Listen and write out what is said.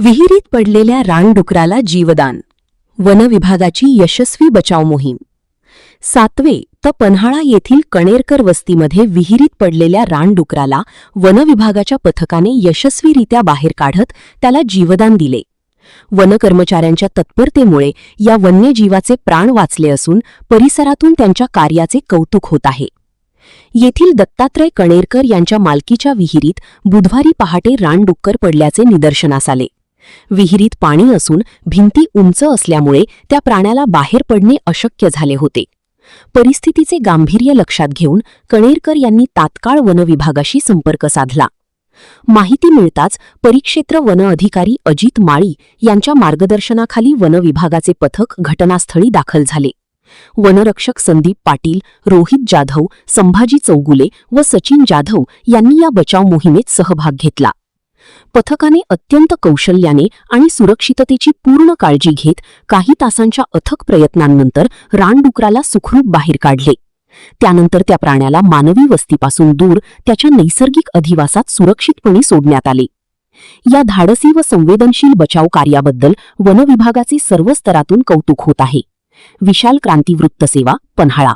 विहिरीत पडलेल्या रानडुकराला जीवदान. वनविभागाची यशस्वी बचाव मोहीम. सातवे त पन्हाळा येथील कणेरकर वस्तीमध्ये विहिरीत पडलेल्या रानडुकराला वनविभागाच्या पथकाने यशस्वीरित्या बाहेर काढत त्याला जीवदान दिले. वनकर्मचाऱ्यांच्या तत्परतेमुळे या वन्यजीवाचे प्राण वाचले असून परिसरातून त्यांच्या कार्याचे कौतुक होत आहे. येथील दत्तात्रय कणेरकर यांच्या मालकीच्या विहिरीत बुधवारी पहाटे रानडुक्कर पडल्याचे निदर्शनास आले. विहिरीत पाणी असून भिंती उंच असल्यामुळे त्या प्राण्याला बाहेर पडणे अशक्य झाले होते. परिस्थितीचे गांभीर्य लक्षात घेऊन कणेरकर यांनी तात्काळ वनविभागाशी संपर्क साधला. माहिती मिळताच परिक्षेत्र वन अधिकारी अजित माळी यांच्या मार्गदर्शनाखाली वनविभागाचे पथक घटनास्थळी दाखल झाले. वनरक्षक संदीप पाटील, रोहित जाधव, संभाजी चौगुले व सचिन जाधव यांनी या बचाव मोहिमेत सहभाग घेतला. पथकाने अत्यंत कौशल्याने आणि सुरक्षिततेची पूर्ण काळजी घेत काही तासांच्या अथक प्रयत्नांनंतर रानडुकराला सुखरूप बाहेर काढले. त्यानंतर त्या प्राण्याला मानवी वस्तीपासून दूर त्याच्या नैसर्गिक अधिवासात सुरक्षितपणे सोडण्यात आले. या धाडसी व संवेदनशील बचाव कार्याबद्दल वनविभागाचे सर्व स्तरातून कौतुक होत आहे. विशाल क्रांती वृत्तसेवा, पन्हाळा.